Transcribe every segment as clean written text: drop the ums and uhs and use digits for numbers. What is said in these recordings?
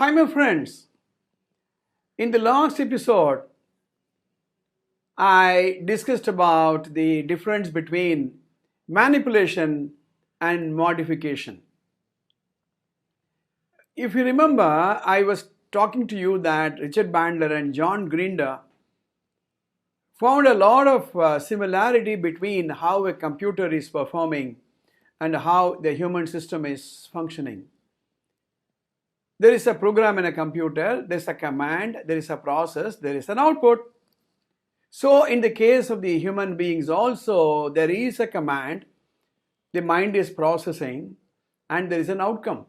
Hi, my friends. In the last episode, I discussed about the difference between manipulation and modification. If you remember, I was talking to you that Richard Bandler and John Grinder found a lot of similarity between how a computer is performing and how the human system is functioning. There is a program in a computer, there is a command, there is a process, there is an output. So in the case of the human beings also, there is a command, the mind is processing, and there is an outcome.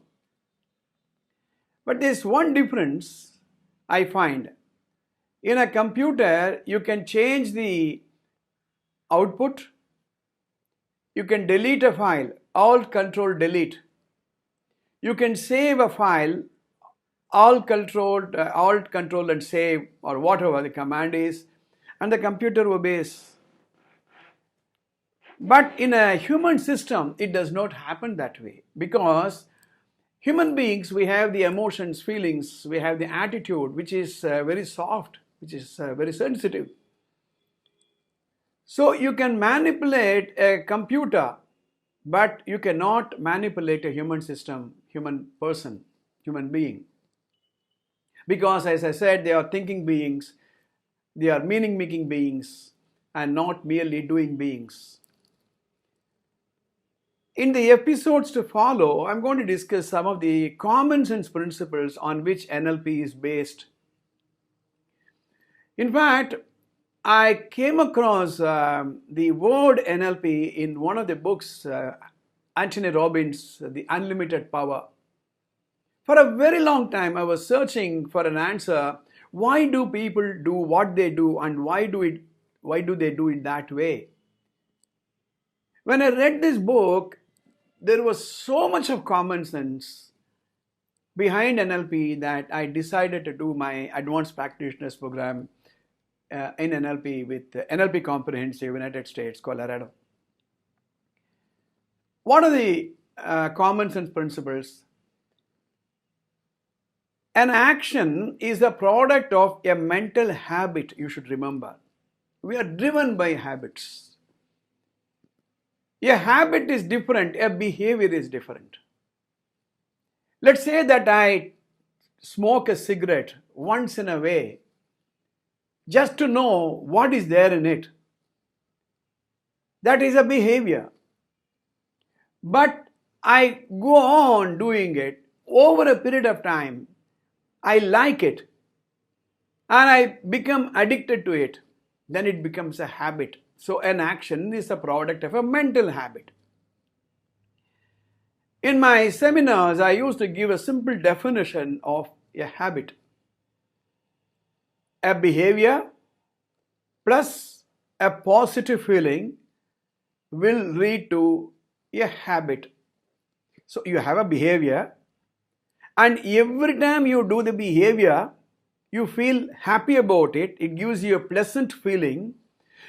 But there is one difference I find. In a computer, you can change the output, you can delete a file, Alt Control Delete. You can save a file, Alt Control and save, or whatever the command is, and the computer obeys. But in a human system, it does not happen that way, because human beings, we have the emotions, feelings, we have the attitude, which is very soft, which is very sensitive. So you can manipulate a computer, but you cannot manipulate a human system, human person, human being. Because as I said, they are thinking beings, they are meaning-making beings, and not merely doing beings. In the episodes to follow, I'm going to discuss some of the common sense principles on which NLP is based. In fact, I came across the word NLP in one of the books, Anthony Robbins' The Unlimited Power. For a very long time, I was searching for an answer. Why do people do what they do, and why do they do it that way? When I read this book, there was so much of common sense behind NLP that I decided to do my advanced practitioners program in NLP with NLP Comprehensive, United States, Colorado. What are the common sense principles? An action is a product of a mental habit, you should remember. We are driven by habits. A habit is different, a behavior is different. Let's say that I smoke a cigarette once in a way, just to know what is there in it. That is a behavior. But I go on doing it over a period of time. I like it and I become addicted to it. Then it becomes a habit. So an action is a product of a mental habit. In my seminars, I used to give a simple definition of a habit. A behavior plus a positive feeling will lead to a habit. So you have a behavior, and every time you do the behavior, you feel happy about it. It gives you a pleasant feeling.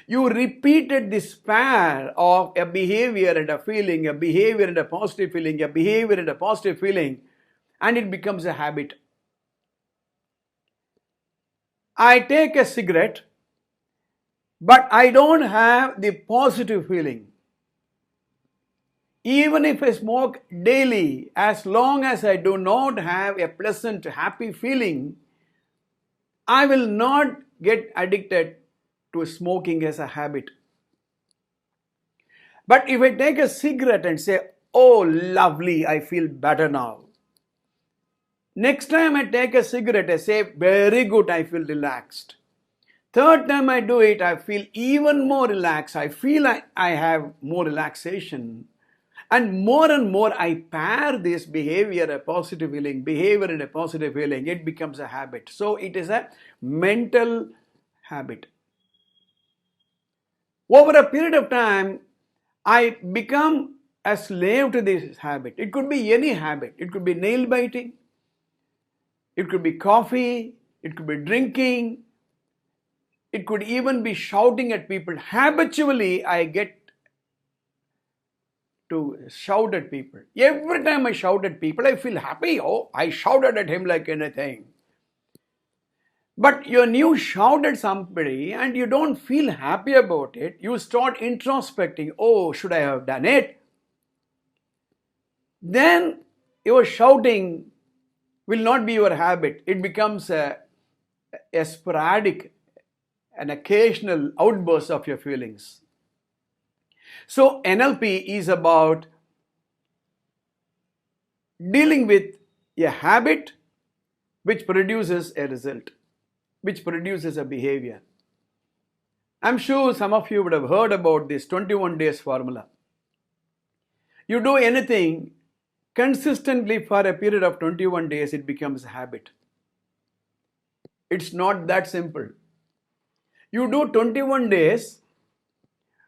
You repeated this pair of a behavior and a feeling, a behavior and a positive feeling, a behavior and a positive feeling, and it becomes a habit. I take a cigarette, but I don't have the positive feeling. Even if I smoke daily, as long as I do not have a pleasant, happy feeling, I will not get addicted to smoking as a habit. But if I take a cigarette and say, oh, lovely, I feel better now. Next time I take a cigarette, I say, very good, I feel relaxed. Third time I do it, I feel even more relaxed. I feel I have more relaxation. And more I pair this behavior, a positive feeling, behavior and a positive feeling, it becomes a habit. So it is a mental habit. Over a period of time, I become a slave to this habit. It could be any habit. It could be nail biting. It could be coffee. It could be drinking. It could even be shouting at people. Habitually, I get to shout at people. Every time I shout at people, I feel happy. Oh, I shouted at him like anything. But when you shout at somebody and you don't feel happy about it, you start introspecting. Oh, should I have done it? Then your shouting will not be your habit. It becomes a sporadic, an occasional outburst of your feelings. So NLP is about dealing with a habit which produces a result, which produces a behavior. I'm sure some of you would have heard about this 21 days formula. You do anything consistently for a period of 21 days, it becomes a habit. It's not that simple. You do 21 days,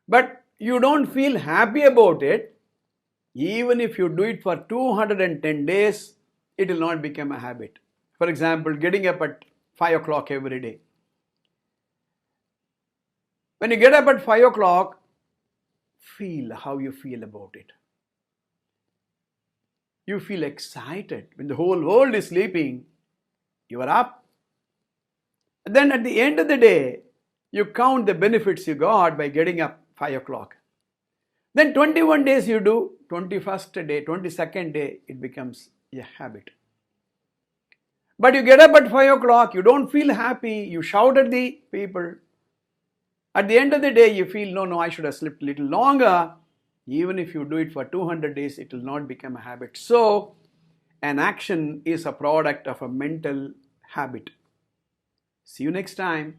but you don't feel happy about it. Even if you do it for 210 days, it will not become a habit. For example, getting up at 5 o'clock every day. When you get up at 5 o'clock, feel how you feel about it. You feel excited. When the whole world is sleeping, you are up. And then at the end of the day, you count the benefits you got by getting up 5 o'clock. Then 21 days you do, 21st day, 22nd day, it becomes a habit. But you get up at 5 o'clock, you don't feel happy, you shout at the people. At the end of the day, you feel, no, I should have slept a little longer. Even if you do it for 200 days, it will not become a habit. So, an action is a product of a mental habit. See you next time.